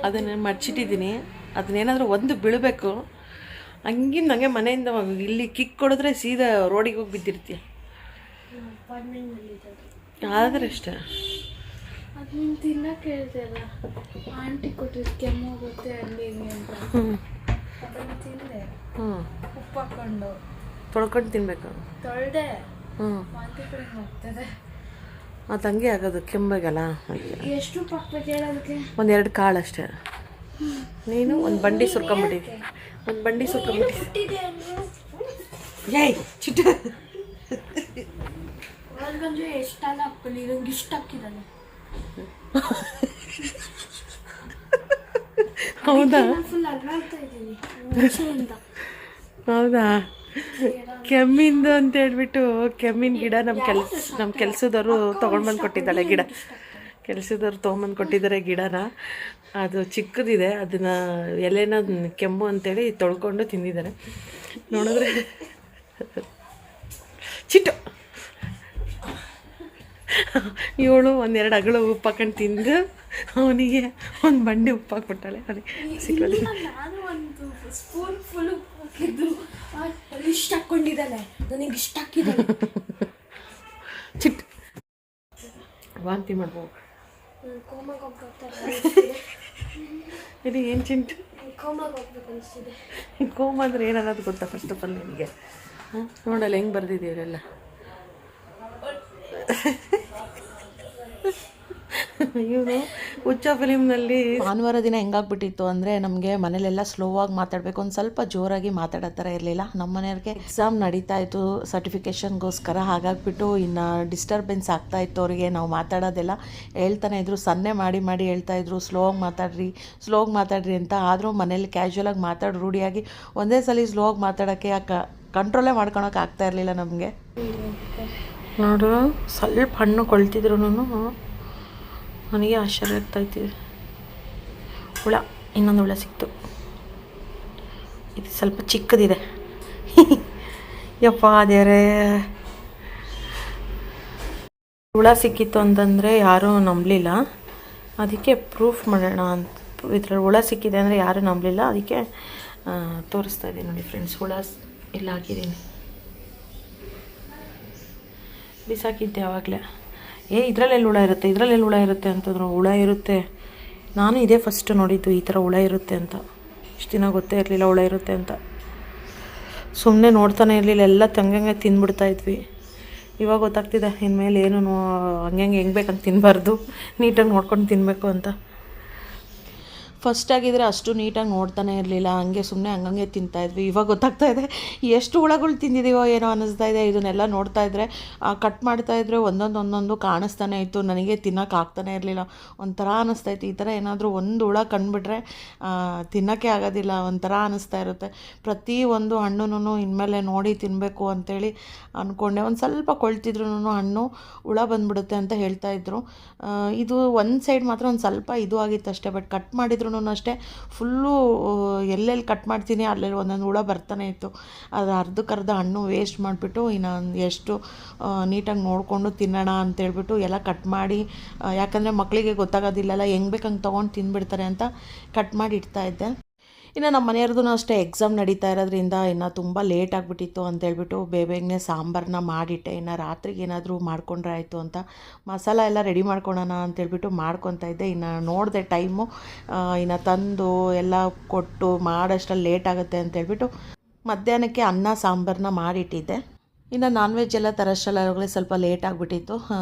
ಅದನ್ನು ಮಡ್ಚಿಟ್ಟಿದ್ದೀನಿ. ಅದನ್ನೇನಾದರೂ ಒಂದು ಬೀಳಬೇಕು, ಹಂಗಿಂದ ಹಂಗೆ ಮನೆಯಿಂದ ಇಲ್ಲಿ ಕಿಕ್ ಕೊಡಿದ್ರೆ ಸೀದಾ ರೋಡಿಗೆ ಹೋಗಿ ಬಿದ್ದಿರ್ತೀಯ. ಆದ್ರೆ ಅಷ್ಟೇ. ಅದು ತಿನ್ನಕ್ಕೆ ಹೇಳ್ತೇವೆ, ಆಂಟಿ ಕೊಟ್ಟಿದ್ದು ಕೆಮ್ಮು ಹೋಗುತ್ತೆ ಅಲ್ಲಿ ಅಂತ. ಅದನ್ನು ತಿಂದೆ, ಉಪ್ಪು ಹಾಕೊಂಡು ತೊಳ್ಕೊಂಡು ತಿನ್ಬೇಕು. ತೊಳೆದೆ, ವಾಂತಿ ಕೂಡ ಹೋಗ್ತದೆ. ಅದು ಹಂಗೆ ಆಗೋದು ಕೆಮ್ಮಿಗಲ್ಲ. ಎಷ್ಟು ಹಾಕ್ಬೇಕು ಹೇಳೋದಕ್ಕೆ? 1-2 ಕಾಳು ಅಷ್ಟೇ. ನೀನು ಒಂದು ಬಂಡಿ ಸುರ್ಕೊಂಬಿಟ್ಟಿದ್ದಿ. ಏಯ್ ಚಿಟ್ಟು, ಅವ್ರಿಗಂದ್ರೆ ಎಷ್ಟೆಲ್ಲ ಹಾಕ್ಕೊಳ್ಳಿ, ನಂಗೆ ಇಷ್ಟ ಹಾಕಿದ್ದಾನೆ. ಹೌದಾ? ಫುಲ್ ಅಲ್ಲಾಡ್ತಾ ಇದ್ದೀನಿ. ಹೌದಾ? ಕೆಮ್ಮಿಂದು ಅಂತ ಹೇಳ್ಬಿಟ್ಟು ಕೆಮ್ಮಿನ ಗಿಡ ನಮ್ಮ ಕೆಲಸದವರು ತೊಗೊಂಡ್ಬಂದು ಕೊಟ್ಟಿದ್ದಾಳೆ. ಕೆಲಸದವ್ರು ತೊಗೊಂಬಂದು ಕೊಟ್ಟಿದ್ದಾರೆ ಗಿಡನ. ಅದು ಚಿಕ್ಕದಿದೆ, ಅದನ್ನು ಎಲೆನ ಕೆಮ್ಮು ಅಂತೇಳಿ ತೊಳ್ಕೊಂಡು ತಿಂದಿದ್ದಾರೆ. ನೋಡಿದ್ರೆ ಚಿಟ್ಟು ಇವಳು 1-2 ಅಗಳು ಉಪ್ಪು ಹಾಕೊಂಡು ತಿಂದು ಅವನಿಗೆ ಒಂದು ಬಂಡಿ ಉಪ್ಪು ಹಾಕ್ಬಿಟ್ಟಾಳೆ. ಅದಕ್ಕೆ ಸಿಕ್ಕೋದು. ನಾನು ಒಂದು ಸ್ಪೂನ್ ಫುಲ್ ಹಾಕಿದ್ದು ಇಷ್ಟ ಹಾಕ್ಕೊಂಡಿದ್ದಾನೆ, ನನಗೆ ಇಷ್ಟ ಹಾಕಿದ್ದಾನೆ. ಚಿಟ್ಟು ವಾಂತಿ ಮಾಡ್ಬೋದು. ಕೋಮಾಗ ಇದು ಏನು ಚಿಂಟು? ಕೋಮಾಗ ಹೋಗ್ಬೇಕು ಅನಿಸ್ತಿದೆ. ಕೋಮ ಅಂದರೆ ಏನನ್ನೋದು ಗೊತ್ತಾ ಫಸ್ಟ್ ಆಫ್ ಆಲ್ ನಿನಗೆ? ನೋಡಲ್ಲ ಹೆಂಗೆ ಬರ್ದಿದ್ದೀವರೆಲ್ಲ. ಇವನು ಹುಚ್ಚ ಫಿಲಿಮ್ನಲ್ಲಿ ಭಾನುವಾರ ದಿನ ಹೆಂಗಾಗ್ಬಿಟ್ಟಿತ್ತು ಅಂದರೆ, ನಮಗೆ ಮನೇಲೆಲ್ಲ ಸ್ಲೋ ಆಗಿ ಮಾತಾಡಬೇಕು, ಒಂದು ಸ್ವಲ್ಪ ಜೋರಾಗಿ ಮಾತಾಡೋ ಥರ ಇರಲಿಲ್ಲ. ನಮ್ಮ ಮನೆಯವ್ರಿಗೆ ಎಕ್ಸಾಮ್ ನಡೀತಾ ಇತ್ತು ಸರ್ಟಿಫಿಕೇಷನ್ಗೋಸ್ಕರ. ಹಾಗಾಗಿಬಿಟ್ಟು ಇನ್ನು ಡಿಸ್ಟರ್ಬೆನ್ಸ್ ಆಗ್ತಾಯಿತ್ತು ಅವರಿಗೆ. ನಾವು ಮಾತಾಡೋದೆಲ್ಲ ಹೇಳ್ತಾನೆ ಇದ್ರು, ಸನ್ನೆ ಮಾಡಿ ಹೇಳ್ತಾಯಿದ್ರು, ಸ್ಲೋ ಆಗಿ ಮಾತಾಡ್ರಿ ಅಂತ. ಆದರೂ ಮನೇಲಿ ಕ್ಯಾಶುವಲಾಗಿ ಮಾತಾಡಿ ರೂಢಿಯಾಗಿ ಒಂದೇ ಸಲ ಸ್ಲೋ ಆಗಿ ಮಾತಾಡೋಕ್ಕೆ ಕಂಟ್ರೋಲೇ ಮಾಡ್ಕೊಳಕ್ಕೆ ಆಗ್ತಾ ಇರಲಿಲ್ಲ ನಮಗೆ. ನೋಡು, ಸ್ವಲ್ಪ ಹಣ್ಣು ಕೊಳ್ತಿದ್ರು ನನಗೆ ಆಶ್ಚರ್ಯ ಆಗ್ತಾಯಿತ್ತು. ಇನ್ನೊಂದು ಹುಳ ಸಿಕ್ತು. ಇದು ಸ್ವಲ್ಪ ಚಿಕ್ಕದಿದೆ. ಯಪ್ಪ ದೇವರೇ, ಹುಳ ಸಿಕ್ಕಿತ್ತು ಅಂತಂದರೆ ಯಾರೂ ನಂಬಲಿಲ್ಲ. ಅದಕ್ಕೆ ಪ್ರೂಫ್ ಮಾಡೋಣ ಅಂತ, ಇದ್ರಲ್ಲಿ ಹುಳ ಸಿಕ್ಕಿದೆ ಅಂದರೆ ಯಾರೂ ನಂಬಲಿಲ್ಲ. ಅದಕ್ಕೆ ತೋರಿಸ್ತಾ ಇದ್ದೀನಿ ನೋಡಿ ಫ್ರೆಂಡ್ಸ್. ಹುಳ ಇಲ್ಲ ಹಾಕಿದ್ದೀನಿ, ಬಿಸಾಕಿದ್ದೆ ಆವಾಗಲೇ. ಇದರಲ್ಲೆಲ್ಲಿ ಹುಳ ಇರುತ್ತೆ ಅಂತಂದ್ರು. ಹುಳ ಇರುತ್ತೆ, ನಾನು ಇದೇ ಫಸ್ಟ್ ನೋಡಿದ್ದು ಈ ಥರ ಹುಳ ಇರುತ್ತೆ ಅಂತ. ಇಷ್ಟು ದಿನ ಗೊತ್ತೇ ಇರಲಿಲ್ಲ ಹುಳ ಇರುತ್ತೆ ಅಂತ. ಸುಮ್ಮನೆ ನೋಡ್ತಾನೆ ಇರಲಿಲ್ಲ, ಎಲ್ಲ ತಂಗಂಗೆ ತಿಂದ್ಬಿಡ್ತಾಯಿದ್ವಿ. ಇವಾಗ ಗೊತ್ತಾಗ್ತಿದೆ ಇನ್ಮೇಲೆ ಏನು ಹೆಂಗೆ ಬೇಕಂತ ತಿನ್ನಬಾರ್ದು, ನೀಟಾಗಿ ನೋಡ್ಕೊಂಡು ತಿನ್ನಬೇಕು ಅಂತ. ಫಸ್ಟ್ ಆಗಿದ್ರೆ ಅಷ್ಟು ನೀಟಾಗಿ ನೋಡ್ತಾನೆ ಇರಲಿಲ್ಲ, ಹಂಗೆ ಸುಮ್ಮನೆ ಹಂಗಂಗೆ ತಿಂತಾಯಿದ್ವಿ. ಇವಾಗ ಗೊತ್ತಾಗ್ತಾ ಇದೆ ಎಷ್ಟು ಹುಳಗಳು ತಿಂದಿದ್ದೀವೋ ಏನೋ ಅನ್ನಿಸ್ತಾ ಇದೆ. ಇದನ್ನೆಲ್ಲ ನೋಡ್ತಾ ಇದ್ದರೆ ಕಟ್ ಮಾಡ್ತಾಯಿದ್ರೆ ಒಂದೊಂದು ಕಾಣಿಸ್ತಾನೆ ಇತ್ತು. ನನಗೆ ತಿನ್ನೋಕೆ ಆಗ್ತಾನೆ ಇರಲಿಲ್ಲ, ಒಂಥರ ಅನ್ನಿಸ್ತಾಯಿತ್ತು. ಈ ಥರ ಏನಾದರೂ ಒಂದು ಹುಳ ಕಂಡುಬಿಟ್ರೆ ತಿನ್ನೋಕ್ಕೆ ಆಗೋದಿಲ್ಲ, ಒಂಥರ ಅನ್ನಿಸ್ತಾ ಇರುತ್ತೆ. ಪ್ರತಿ ಒಂದು ಹಣ್ಣು ಇನ್ಮೇಲೆ ನೋಡಿ ತಿನ್ನಬೇಕು ಅಂಥೇಳಿ ಅಂದ್ಕೊಂಡೆ. ಒಂದು ಸ್ವಲ್ಪ ಕೊಳ್ತಿದ್ರು ಹಣ್ಣು ಹುಳ ಬಂದುಬಿಡುತ್ತೆ ಅಂತ ಹೇಳ್ತಾಯಿದ್ರು. ಇದು ಒಂದು ಸೈಡ್ ಮಾತ್ರ ಒಂದು ಸ್ವಲ್ಪ ಇದು ಆಗಿತ್ತು ಅಷ್ಟೇ. ಬಟ್ ಕಟ್ ಮಾಡಿದ್ರು ಅಷ್ಟೇ ಫುಲ್ಲು ಎಲ್ಲೆಲ್ಲಿ ಕಟ್ ಮಾಡ್ತೀನಿ ಅಲ್ಲೆಲ್ಲಿ ಒಂದೊಂದು ಹುಳ ಬರ್ತಾನೆ ಇತ್ತು. ಅದು ಅರ್ಧಕ್ಕರ್ಧ ಹಣ್ಣು ವೇಸ್ಟ್ ಮಾಡಿಬಿಟ್ಟು ಇನ್ನು ಎಷ್ಟು ನೀಟಾಗಿ ನೋಡಿಕೊಂಡು ತಿನ್ನೋಣ ಅಂತೇಳ್ಬಿಟ್ಟು ಎಲ್ಲ ಕಟ್ ಮಾಡಿ, ಯಾಕಂದರೆ ಮಕ್ಕಳಿಗೆ ಗೊತ್ತಾಗೋದಿಲ್ಲಲ್ಲ, ಹೆಂಗೆ ಬೇಕು ಹಂಗೆ ತೊಗೊಂಡು ತಿಂದುಬಿಡ್ತಾರೆ ಅಂತ ಕಟ್ ಮಾಡಿ ಇಡ್ತಾಯಿದ್ದೆ. ಇನ್ನು ನಮ್ಮ ಮನೆಯವ್ರದ್ದು ಅಷ್ಟೇ ಎಕ್ಸಾಮ್ ನಡೀತಾ ಇರೋದ್ರಿಂದ ಇನ್ನು ತುಂಬ ಲೇಟ್ ಆಗಿಬಿಟ್ಟಿತ್ತು ಅಂತೇಳ್ಬಿಟ್ಟು ಬೇಗನೆ ಸಾಂಬಾರನ್ನ ಮಾಡಿಟ್ಟೆ. ಇನ್ನು ರಾತ್ರಿಗೆ ಏನಾದರೂ ಮಾಡ್ಕೊಂಡ್ರೆ ಆಯಿತು ಅಂತ ಮಸಾಲ ಎಲ್ಲ ರೆಡಿ ಮಾಡ್ಕೊಳ್ಳೋಣ ಅಂತೇಳ್ಬಿಟ್ಟು ಮಾಡ್ಕೊತಾ ಇದ್ದೆ. ಇನ್ನು ನೋಡಿದೆ ಟೈಮು, ಇನ್ನು ತಂದು ಎಲ್ಲ ಕೊಟ್ಟು ಮಾಡೋಷ್ಟರಲ್ಲಿ ಲೇಟ್ ಆಗುತ್ತೆ ಅಂತೇಳ್ಬಿಟ್ಟು ಮಧ್ಯಾಹ್ನಕ್ಕೆ ಅನ್ನ ಸಾಂಬಾರನ್ನ ಮಾಡಿಟ್ಟಿದ್ದೆ. ಇನ್ನು ನಾನ್ ವೆಜ್ ಎಲ್ಲ ತರೋಷ್ಟರಲ್ಲೇ ಸ್ವಲ್ಪ ಲೇಟ್ ಆಗಿಬಿಟ್ಟಿತ್ತು.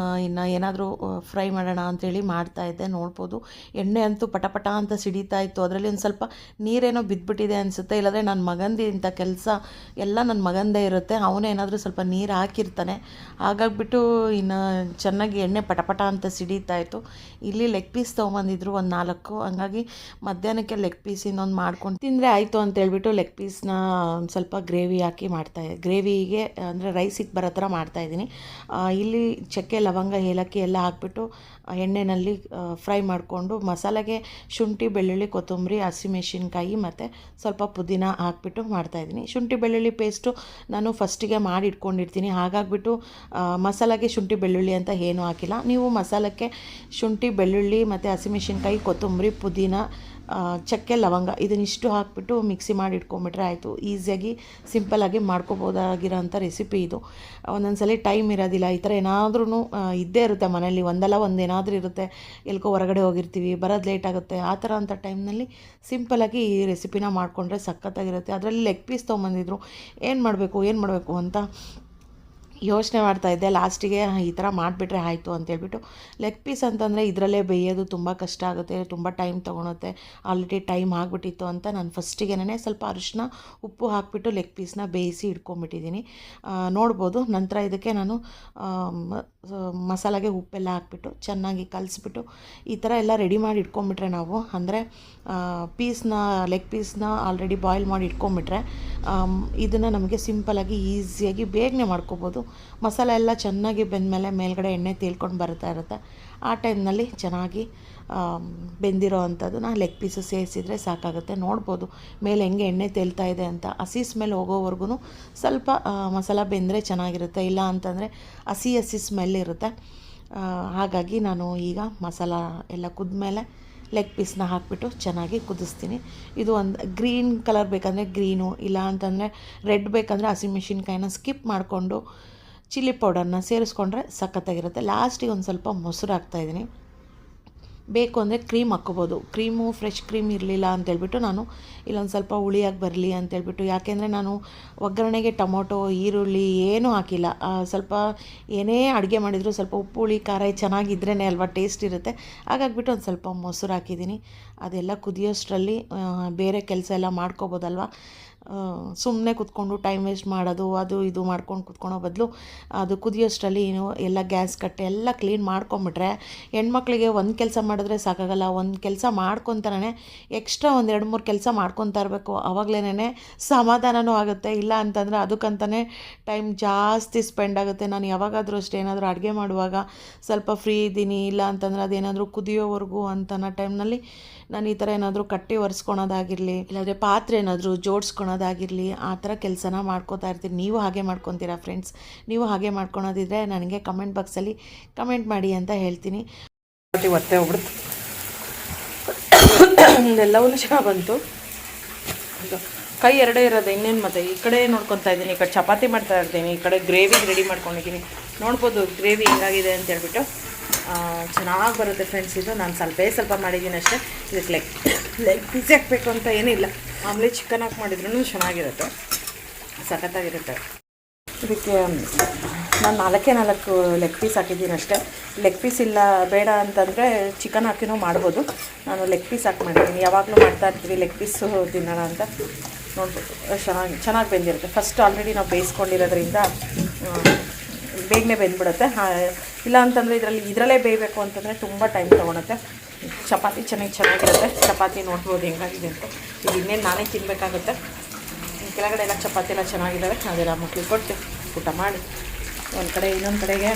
ಇನ್ನು ಏನಾದರೂ ಫ್ರೈ ಮಾಡೋಣ ಅಂಥೇಳಿ ಮಾಡ್ತಾಯಿದ್ದೆ. ನೋಡ್ಬೋದು ಎಣ್ಣೆ ಅಂತೂ ಪಟ ಅಂತ ಸಿಡಿತಾ ಇತ್ತು. ಅದರಲ್ಲಿ ಒಂದು ಸ್ವಲ್ಪ ನೀರೇನೋ ಬಿದ್ದುಬಿಟ್ಟಿದೆ ಅನಿಸುತ್ತೆ, ಇಲ್ಲಾಂದರೆ ನನ್ನ ಮಗಂದು ಇಂಥ ಕೆಲಸ ಎಲ್ಲ ನನ್ನ ಮಗಂದೇ ಇರುತ್ತೆ. ಅವನೇ ಏನಾದರೂ ಸ್ವಲ್ಪ ನೀರು ಹಾಕಿರ್ತಾನೆ, ಹಾಗಾಗಿಬಿಟ್ಟು ಇನ್ನು ಚೆನ್ನಾಗಿ ಎಣ್ಣೆ ಪಟ ಅಂತ ಸಿಡಿತಾ ಇತ್ತು. ಇಲ್ಲಿ ಲೆಗ್ ಪೀಸ್ ತೊಗೊಂಬಂದಿದ್ರು ಒಂದು 4, ಹಂಗಾಗಿ ಮಧ್ಯಾಹ್ನಕ್ಕೆ ಲೆಗ್ ಪೀಸ್ ಇನ್ನೊಂದು ಮಾಡ್ಕೊಂಡು ತಿಂದರೆ ಆಯಿತು ಅಂತೇಳ್ಬಿಟ್ಟು ಲೆಗ್ ಪೀಸ್ನ ಒಂದು ಸ್ವಲ್ಪ ಗ್ರೇವಿ ಹಾಕಿ ಮಾಡ್ತಾಯಿದ್ದೆ. ಗ್ರೇವಿಗೆ ಅಂದರೆ ರೈಸಿಗೆ ಬರೋ ಥರ ಮಾಡ್ತಾಯಿದ್ದೀನಿ. ಇಲ್ಲಿ ಚಕ್ಕೆ ಲವಂಗ ಏಲಕ್ಕಿ ಎಲ್ಲ ಹಾಕ್ಬಿಟ್ಟು ಎಣ್ಣೆಯಲ್ಲಿ ಫ್ರೈ ಮಾಡಿಕೊಂಡು ಮಸಾಲೆಗೆ ಶುಂಠಿ ಬೆಳ್ಳುಳ್ಳಿ ಕೊತ್ತಂಬರಿ ಹಸಿಮೆಣಸಿನ್ಕಾಯಿ ಮತ್ತು ಸ್ವಲ್ಪ ಪುದೀನ ಹಾಕ್ಬಿಟ್ಟು ಮಾಡ್ತಾಯಿದ್ದೀನಿ. ಶುಂಠಿ ಬೆಳ್ಳುಳ್ಳಿ ಪೇಸ್ಟು ನಾನು ಫಸ್ಟಿಗೆ ಮಾಡಿ ಇಟ್ಕೊಂಡಿರ್ತೀನಿ, ಹಾಗಾಗಿಬಿಟ್ಟು ಮಸಾಲೆಗೆ ಶುಂಠಿ ಬೆಳ್ಳುಳ್ಳಿ ಅಂತ ಏನೂ ಹಾಕಿಲ್ಲ. ನೀವು ಮಸಾಲಕ್ಕೆ ಶುಂಠಿ ಬೆಳ್ಳುಳ್ಳಿ ಮತ್ತು ಹಸಿಮೆಣಸಿನ್ಕಾಯಿ ಕೊತ್ತಂಬರಿ ಪುದೀನ ಚಕ್ಕೆ ಲವಂಗ ಇದನ್ನಿಷ್ಟು ಹಾಕ್ಬಿಟ್ಟು ಮಿಕ್ಸಿ ಮಾಡಿ ಇಟ್ಕೊಂಬಿಟ್ರೆ ಆಯಿತು. ಈಸಿಯಾಗಿ ಸಿಂಪಲ್ಲಾಗಿ ಮಾಡ್ಕೋಬೋದಾಗಿರೋಂಥ ರೆಸಿಪಿ ಇದು. ಒಂದೊಂದು ಸಲ ಟೈಮ್ ಇರೋದಿಲ್ಲ, ಈ ಥರ ಏನಾದ್ರೂ ಇದ್ದೇ ಇರುತ್ತೆ ಮನೇಲಿ, ಒಂದಲ್ಲ ಒಂದು ಏನಾದರೂ ಇರುತ್ತೆ, ಎಲ್ಕೋ ಹೊರಗಡೆ ಹೋಗಿರ್ತೀವಿ, ಬರೋದು ಲೇಟ್ ಆಗುತ್ತೆ. ಆ ಥರ ಅಂಥ ಟೈಮ್ನಲ್ಲಿ ಸಿಂಪಲ್ಲಾಗಿ ಈ ರೆಸಿಪಿನ ಮಾಡಿಕೊಂಡ್ರೆ ಸಖತ್ತಾಗಿರುತ್ತೆ. ಅದರಲ್ಲಿ ಲೆಗ್ ಪೀಸ್ ತೊಗೊಂಬಂದಿದ್ರು, ಏನು ಮಾಡಬೇಕು ಅಂತ ಯೋಚನೆ ಮಾಡ್ತಾಯಿದ್ದೆ. ಲಾಸ್ಟಿಗೆ ಈ ಥರ ಮಾಡಿಬಿಟ್ರೆ ಆಯಿತು ಅಂತೇಳ್ಬಿಟ್ಟು ಲೆಗ್ ಪೀಸ್ ಅಂತಂದರೆ ಇದರಲ್ಲೇ ಬೇಯೋದು ತುಂಬ ಕಷ್ಟ ಆಗುತ್ತೆ, ತುಂಬ ಟೈಮ್ ತೊಗೊಳುತ್ತೆ. ಆಲ್ರೆಡಿ ಟೈಮ್ ಆಗಿಬಿಟ್ಟಿತ್ತು ಅಂತ ನಾನು ಫಸ್ಟಿಗೆನೇ ಸ್ವಲ್ಪ ಅರಿಶಿನ ಉಪ್ಪು ಹಾಕಿಬಿಟ್ಟು ಲೆಗ್ ಪೀಸ್ನ ಬೇಯಿಸಿ ಇಟ್ಕೊಂಡ್ಬಿಟ್ಟಿದ್ದೀನಿ. ನೋಡ್ಬೋದು. ನಂತರ ಇದಕ್ಕೆ ನಾನು ಮಸಾಲೆಗೆ ಉಪ್ಪೆಲ್ಲ ಹಾಕ್ಬಿಟ್ಟು ಚೆನ್ನಾಗಿ ಕಲಿಸ್ಬಿಟ್ಟು ಈ ಥರ ಎಲ್ಲ ರೆಡಿ ಮಾಡಿ ಇಟ್ಕೊಂಡ್ಬಿಟ್ರೆ ನಾವು, ಅಂದರೆ ಲೆಗ್ ಪೀಸ್ನ ಆಲ್ರೆಡಿ ಬಾಯ್ಲ್ ಮಾಡಿ ಇಟ್ಕೊಂಡ್ಬಿಟ್ರೆ ಇದನ್ನು ನಮಗೆ ಸಿಂಪಲ್ಲಾಗಿ ಈಸಿಯಾಗಿ ಬೇಗನೆ ಮಾಡ್ಕೋಬೋದು. ಮಸಾಲೆ ಎಲ್ಲ ಚೆನ್ನಾಗಿ ಬೆಂದಮೇಲೆ ಮೇಲ್ಗಡೆ ಎಣ್ಣೆ ತೇಲ್ಕೊಂಡು ಬರ್ತಾ ಇರುತ್ತೆ. ಆ ಟೈಮ್ನಲ್ಲಿ ಚೆನ್ನಾಗಿ ಬೆಂದಿರೋ ಅಂಥದ್ದನ್ನ ಲೆಗ್ ಪೀಸು ಸೇರಿಸಿದ್ರೆ ಸಾಕಾಗುತ್ತೆ. ನೋಡ್ಬೋದು ಮೇಲೆ ಹೆಂಗೆ ಎಣ್ಣೆ ತೇಲ್ತಾ ಇದೆ ಅಂತ. ಹಸಿ ಸ್ಮೆಲ್ ಹೋಗೋವರೆಗೂ ಸ್ವಲ್ಪ ಮಸಾಲ ಬೆಂದರೆ ಚೆನ್ನಾಗಿರುತ್ತೆ, ಇಲ್ಲ ಅಂತಂದರೆ ಹಸಿ ಸ್ಮೆಲ್ ಇರುತ್ತೆ. ಹಾಗಾಗಿ ನಾನು ಈಗ ಮಸಾಲ ಎಲ್ಲ ಕುದ್ಮೇಲೆ ಲೆಗ್ ಪೀಸ್ನ ಹಾಕಿಬಿಟ್ಟು ಚೆನ್ನಾಗಿ ಕುದಿಸ್ತೀನಿ. ಇದು ಒಂದು ಗ್ರೀನ್ ಕಲರ್ ಬೇಕಂದರೆ ಗ್ರೀನು, ಇಲ್ಲ ಅಂತಂದರೆ ರೆಡ್ ಬೇಕಂದರೆ ಹಸಿಮೆಣಸಿನ್ಕಾಯಿನ ಸ್ಕಿಪ್ ಮಾಡಿಕೊಂಡು ಚಿಲ್ಲಿ ಪೌಡರ್ನ ಸೇರಿಸ್ಕೊಂಡ್ರೆ ಸಖತ್ತಾಗಿರುತ್ತೆ. ಲಾಸ್ಟಿಗೆ ಒಂದು ಸ್ವಲ್ಪ ಮೊಸರು ಹಾಕ್ತಾಯಿದ್ದೀನಿ. ಬೇಕು ಅಂದರೆ ಕ್ರೀಮ್ ಹಾಕ್ಕೋಬೋದು. ಕ್ರೀಮು ಫ್ರೆಶ್ ಕ್ರೀಮ್ ಇರಲಿಲ್ಲ ಅಂತೇಳ್ಬಿಟ್ಟು ನಾನು ಇಲ್ಲೊಂದು ಸ್ವಲ್ಪ ಹುಳಿಯಾಗಿ ಬರಲಿ ಅಂತೇಳ್ಬಿಟ್ಟು, ಯಾಕೆಂದರೆ ನಾನು ಒಗ್ಗರಣೆಗೆ ಟೊಮೊಟೊ ಈರುಳ್ಳಿ ಏನೂ ಹಾಕಿಲ್ಲ. ಸ್ವಲ್ಪ ಏನೇ ಅಡುಗೆ ಮಾಡಿದರೂ ಸ್ವಲ್ಪ ಉಪ್ಪು ಹುಳಿ ಖಾರ ಚೆನ್ನಾಗಿದ್ರೇ ಅಲ್ವಾ ಟೇಸ್ಟ್ ಇರುತ್ತೆ. ಹಾಗಾಗಿಬಿಟ್ಟು ಒಂದು ಸ್ವಲ್ಪ ಮೊಸರು ಹಾಕಿದ್ದೀನಿ. ಅದೆಲ್ಲ ಕುದಿಯೋಷ್ಟರಲ್ಲಿ ಬೇರೆ ಕೆಲಸ ಎಲ್ಲ ಮಾಡ್ಕೋಬೋದಲ್ವ. ಸುಮ್ಮನೆ ಕುತ್ಕೊಂಡು ಟೈಮ್ ವೇಸ್ಟ್ ಮಾಡೋದು, ಅದು ಇದು ಮಾಡ್ಕೊಂಡು ಕುತ್ಕೊಳ್ಳೋ ಬದಲು ಅದು ಕುದಿಯೋಷ್ಟರಲ್ಲಿ ಎಲ್ಲ ಗ್ಯಾಸ್ ಕಟ್ಟೆ ಎಲ್ಲ ಕ್ಲೀನ್ ಮಾಡ್ಕೊಂಬಿಟ್ರೆ ಹೆಣ್ಮಕ್ಳಿಗೆ ಒಂದು ಕೆಲಸ ಮಾಡಿದ್ರೆ ಸಾಕಾಗಲ್ಲ, ಒಂದು ಕೆಲಸ ಮಾಡ್ಕೊತಾನೆ ಎಕ್ಸ್ಟ್ರಾ ಒಂದು 2-3 ಕೆಲಸ ಮಾಡ್ಕೊತಾ ಇರಬೇಕು. ಆವಾಗಲೇ ಸಮಾಧಾನವೂ ಆಗುತ್ತೆ. ಇಲ್ಲ ಅಂತಂದರೆ ಅದಕ್ಕಂತಲೇ ಟೈಮ್ ಜಾಸ್ತಿ ಸ್ಪೆಂಡ್ ಆಗುತ್ತೆ. ನಾನು ಯಾವಾಗಾದರೂ ಅಷ್ಟೇ ಏನಾದರೂ ಅಡುಗೆ ಮಾಡುವಾಗ ಸ್ವಲ್ಪ ಫ್ರೀ ಇದ್ದೀನಿ, ಇಲ್ಲ ಅಂತಂದರೆ ಅದೇನಾದರೂ ಕುದಿಯೋವರೆಗೂ ಅಂತನೋ ಟೈಮ್ನಲ್ಲಿ ನಾನು ಈ ಥರ ಏನಾದರೂ ಕಟ್ಟಿ ಒರೆಸ್ಕೊಳೋದಾಗಿರಲಿ, ಇಲ್ಲಾಂದರೆ ಪಾತ್ರೆ ಏನಾದರೂ ಜೋಡಿಸ್ಕೊಳೋದಾಗಿರಲಿ, ಆ ಥರ ಕೆಲಸನ ಮಾಡ್ಕೋತಾ ಇರ್ತೀನಿ. ನೀವು ಹಾಗೆ ಮಾಡ್ಕೊತೀರಾ ಫ್ರೆಂಡ್ಸ್? ನೀವು ಹಾಗೆ ಮಾಡ್ಕೊಳೋದಿದ್ರೆ ನನಗೆ ಕಮೆಂಟ್ ಬಾಕ್ಸಲ್ಲಿ ಕಮೆಂಟ್ ಮಾಡಿ ಅಂತ ಹೇಳ್ತೀನಿ. ಒತ್ತೆ ಹೋಗ್ಬಿಡ್ತು, ಎಲ್ಲವೂ ಚೆನ್ನಾಗಿ ಬಂತು. ಕೈ ಎರಡೇ ಇರೋದು, ಇನ್ನೇನು ಮತ್ತೆ ಈ ಕಡೆ ನೋಡ್ಕೊತಾ ಇದ್ದೀನಿ, ಈ ಕಡೆ ಚಪಾತಿ ಮಾಡ್ತಾ ಇರ್ತೀನಿ, ಈ ಕಡೆ ಗ್ರೇವಿ ರೆಡಿ ಮಾಡ್ಕೊಂಡಿದ್ದೀನಿ. ನೋಡ್ಬೋದು ಗ್ರೇವಿ ಹೆಂಗಾಗಿದೆ ಅಂತ ಹೇಳ್ಬಿಟ್ಟು. ಚೆನ್ನಾಗಿ ಬರುತ್ತೆ ಫ್ರೆಂಡ್ಸ್. ಇದು ನಾನು ಸ್ವಲ್ಪ ಮಾಡಿದ್ದೀನಿ ಅಷ್ಟೇ. ಇದಕ್ಕೆ ಲೆಗ್ ಪೀಸ್ ಹಾಕಬೇಕು ಅಂತ ಏನಿಲ್ಲ, ಮಾಮೂಲಿ ಚಿಕನ್ ಹಾಕಿ ಮಾಡಿದ್ರೂ ಚೆನ್ನಾಗಿರುತ್ತೆ, ಸಖತ್ತಾಗಿರುತ್ತೆ. ಇದಕ್ಕೆ ನಾನು 4 ಲೆಗ್ ಪೀಸ್ ಹಾಕಿದ್ದೀನಿ ಅಷ್ಟೇ. ಲೆಗ್ ಪೀಸ್ ಇಲ್ಲ ಬೇಡ ಅಂತಂದರೆ ಚಿಕನ್ ಹಾಕಿನೂ ಮಾಡ್ಬೋದು. ನಾನು ಲೆಗ್ ಪೀಸ್ ಹಾಕಿ ಮಾಡಿದ್ದೀನಿ. ಯಾವಾಗಲೂ ಮಾಡ್ತಾ ಇರ್ತೀವಿ ಲೆಗ್ ಪೀಸು ತಿನ್ನೋಣ ಅಂತ. ನೋಡ್ಬೋದು ಚೆನ್ನಾಗಿ ಬೆಂದಿರುತ್ತೆ. ಫಸ್ಟ್ ಆಲ್ರೆಡಿ ನಾವು ಬೇಯಿಸ್ಕೊಂಡಿರೋದ್ರಿಂದ ಬೇಗನೆ ಬೆಂದ್ಬಿಡುತ್ತೆ. ಇಲ್ಲ ಅಂತಂದರೆ ಇದರಲ್ಲೇ ಬೇಯಬೇಕು ಅಂತಂದರೆ ತುಂಬ ಟೈಮ್ ತೊಗೊಳುತ್ತೆ. ಚಪಾತಿ ಚೆನ್ನಾಗಿರುತ್ತೆ. ಚಪಾತಿ ನೋಡ್ಬೋದು ಹೆಂಗಾಗಿದೆ ಅಂತ. ಈಗ ಇನ್ನೇನು ನಾನೇ ತಿನ್ನಬೇಕಾಗುತ್ತೆ. ಕೆಳಗಡೆ ಎಲ್ಲ ಚಪಾತಿ ಎಲ್ಲ ಚೆನ್ನಾಗಿದ್ದಾವೆ. ಅದೆಲ್ಲ ಮಕ್ಕಳಿಗೆ ಕೊಟ್ಟು ಊಟ ಮಾಡಿ ಒಂದು ಕಡೆ ಇನ್ನೊಂದು ಕಡೆಗೆ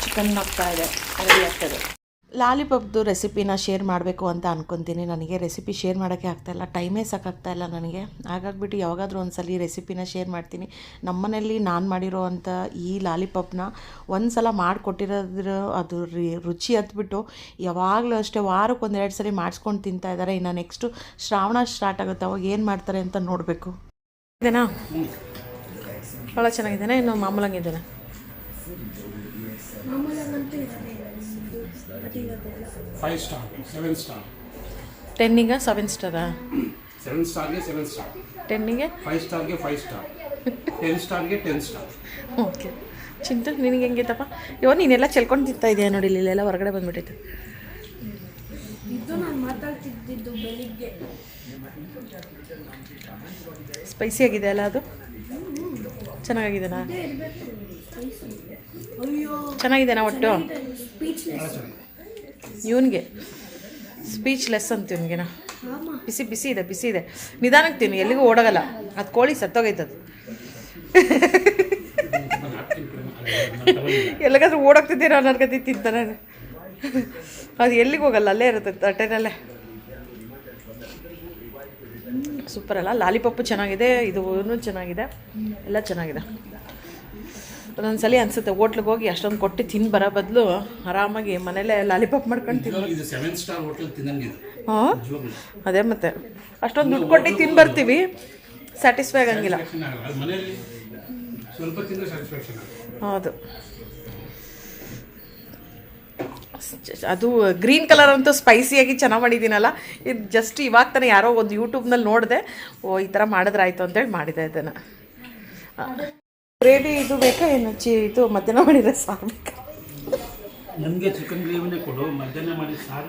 ಚಿಕನ್ ಆಗ್ತಾಯಿದೆ, ರೆಡಿ ಆಗ್ತಾಯಿದೆ. ಲಾಲಿಪಾಪ್ದು ರೆಸಿಪಿನ ಶೇರ್ ಮಾಡಬೇಕು ಅಂತ ಅಂದ್ಕೊತೀನಿ. ನನಗೆ ರೆಸಿಪಿ ಶೇರ್ ಮಾಡೋಕ್ಕೆ ಆಗ್ತಾಯಿಲ್ಲ, ಟೈಮೇ ಸಾಕಾಗ್ತಾಯಿಲ್ಲ ನನಗೆ. ಹಾಗಾಗ್ಬಿಟ್ಟು ಯಾವಾಗಾದರೂ ಒಂದು ಸಲ ರೆಸಿಪಿನ ಶೇರ್ ಮಾಡ್ತೀನಿ. ನಮ್ಮನೇಲಿ ನಾನು ಮಾಡಿರೋ ಅಂಥ ಈ ಲಾಲಿಪಾಪ್ನ ಒಂದು ಸಲ ಮಾಡಿಕೊಟ್ಟಿರೋದ್ರ ಅದು ರುಚಿ ಹತ್ಬಿಟ್ಟು ಯಾವಾಗಲೂ ಅಷ್ಟೇ ವಾರಕ್ಕೆ 1-2 ಸಲ ಮಾಡಿಸ್ಕೊಂಡು ತಿಂತಾಯಿದ್ದಾರೆ. ಇನ್ನು ನೆಕ್ಸ್ಟು ಶ್ರಾವಣ ಸ್ಟಾರ್ಟ್ ಆಗುತ್ತೆ, ಅವಾಗ ಏನು ಮಾಡ್ತಾರೆ ಅಂತ ನೋಡಬೇಕು. ಇದೇನಾ ಭಾಳ ಚೆನ್ನಾಗಿದ್ದೇನೆ. ಇನ್ನು ಮಾಮೂಲಂಗಿದ್ದೇನೆ. 5 star, 7 star. 10ಗೆ 7 ಸ್ಟಾರಾ? 7 starಗೆ 7 star. 10ಗೆ 5 starಗೆ 5 star. 10 starಗೆ 10 star. ಓಕೆ. ಚಿಂತು ನಿನಗೆ ಹೆಂಗಿತ್ತಪ್ಪ? ನೀನೆಲ್ಲ ಚೆಲ್ಕೊಂಡು ತಿಂತಾ ಇದೆಯಾ ನೋಡಿ, ಇಲ್ಲೆಲ್ಲ ಹೊರಗಡೆ ಬಂದುಬಿಟ್ಟೈತೆ. ಇದು ನಾನು ಮಾತಾಡ್ತಿದ್ದು ಬೆಳಿಗ್ಗೆ. ಸ್ಪೈಸಿ ಆಗಿದೆ ಅಲ್ಲ ಅದು? ಚೆನ್ನಾಗಿದೆನಾ? ಚೆನ್ನಾಗಿದೆನಾ ಒಟ್ಟು? ಇವನಿಗೆ ಸ್ಪೀಚ್ಲೆಸ್ ಅಂತ ಇವನಿಗೆನ. ಬಿಸಿ ಇದೆ. ನಿಧಾನಕ್ಕೆ ತಿನ್ನು, ಎಲ್ಲಿಗೂ ಓಡೋಗಲ್ಲ. ಅದು ಕೋಳಿ ಸತ್ತೋಗೈತದು. ಎಲ್ಲಿಗಾದ್ರೂ ಓಡೋಗ್ತಿದ್ದೀರಾ ಅನ್ನೋರ್ಗತಿ ತಿಂತಾನೆ. ಅದು ಎಲ್ಲಿಗೆ ಹೋಗಲ್ಲ, ಅಲ್ಲೇ ಇರುತ್ತೆ ತಟ್ಟೆನಲ್ಲೇ. ಸೂಪರ್ ಅಲ್ಲ? ಲಾಲಿಪಾಪು ಚೆನ್ನಾಗಿದೆ, ಇದು ಚೆನ್ನಾಗಿದೆ, ಎಲ್ಲ ಚೆನ್ನಾಗಿದೆ. ಒಂದೊಂದ್ಸಲಿ ಅನಿಸುತ್ತೆ ಹೋಟ್ಲಿಗೆ ಹೋಗಿ ಅಷ್ಟೊಂದು ಕೊಟ್ಟು ತಿಂದು ಬರೋ ಬದಲು ಆರಾಮಾಗಿ ಮನೇಲೇ ಲಾಲಿಪಾಪ್ ಮಾಡ್ಕೊಂಡು ತಿನ್ನೋದು. ಇದು 7 star ಹೋಟೆಲ್ ತಿನ್ನಂಗಿದೆ. ಹಾಂ, ಅದೇ ಮತ್ತೆ ಅಷ್ಟೊಂದು ದುಡ್ಡು ಕೊಟ್ಟು ತಿಂದು ಬರ್ತೀವಿ, ಸ್ಯಾಟಿಸ್ಫೈ ಆಗಂಗಿಲ್ಲ. ಮನೆಯಲ್ಲಿ ಸ್ವಲ್ಪ ತಿಂದರೆ ಸ್ಯಾಟಿಸ್ಫ್ಯಾಕ್ಷನ್. ಹೌದು. ಅದು ಗ್ರೀನ್ ಕಲರ್ ಅಂತೂ ಸ್ಪೈಸಿಯಾಗಿ ಚೆನ್ನಾಗಿ ಮಾಡಿದ್ದೀನಲ್ಲ. ಇದು ಜಸ್ಟ್ ಇವಾಗ ತಾನೇ ಯಾರೋ ಒಂದು ಯೂಟ್ಯೂಬ್ನಲ್ಲಿ ನೋಡಿದೆ, ಓ ಈ ಥರ ಮಾಡಿದ್ರಾಯ್ತು ಅಂತೇಳಿ ಮಾಡಿದೆ ಇದನ್ನು. ಗ್ರೇವಿ ಇದು ಬೇಕಾ ಏನು? ಇದು ಮಧ್ಯಾಹ್ನ ಮಾಡಿದ್ರೆ ಸಾರು ಬೇಕಾ? ನನಗೆ ಚಿಕನ್ ಗ್ರೇವಿನೇ ಕೊಡು, ಮಧ್ಯಾಹ್ನ ಮಾಡಿ ಸಾರು.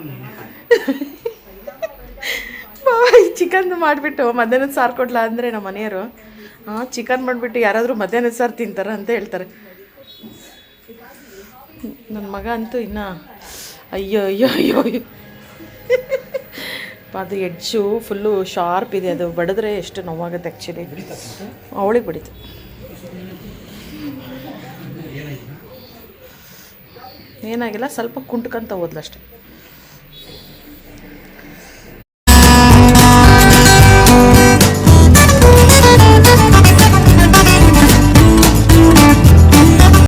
ಚಿಕನ್ ಮಾಡಿಬಿಟ್ಟು ಮಧ್ಯಾಹ್ನದ ಸಾರು ಕೊಡ್ಲಾ ಅಂದರೆ ನಮ್ಮ ಮನೆಯವರು ಚಿಕನ್ ಮಾಡಿಬಿಟ್ಟು ಯಾರಾದರೂ ಮಧ್ಯಾಹ್ನದ ಸಾರು ತಿಂತಾರ ಅಂತ ಹೇಳ್ತಾರೆ. ನನ್ನ ಮಗ ಅಂತೂ ಇನ್ನು ಅಯ್ಯೋ ಅದು ಎಡ್ಜು ಫುಲ್ಲು ಶಾರ್ಪ್ ಇದೆ. ಅದು ಬಡಿದ್ರೆ ಎಷ್ಟು ನೋವಾಗುತ್ತೆ ಆ್ಯಕ್ಚುಲಿ. ಅವಳಿಗೆ ಬಡಿತು. ಏನಾಗಿಲ್ಲ, ಸ್ವಲ್ಪ ಕುಂಟ್ಕೊಂತ ಹೋದ್ಲಷ್ಟೆ.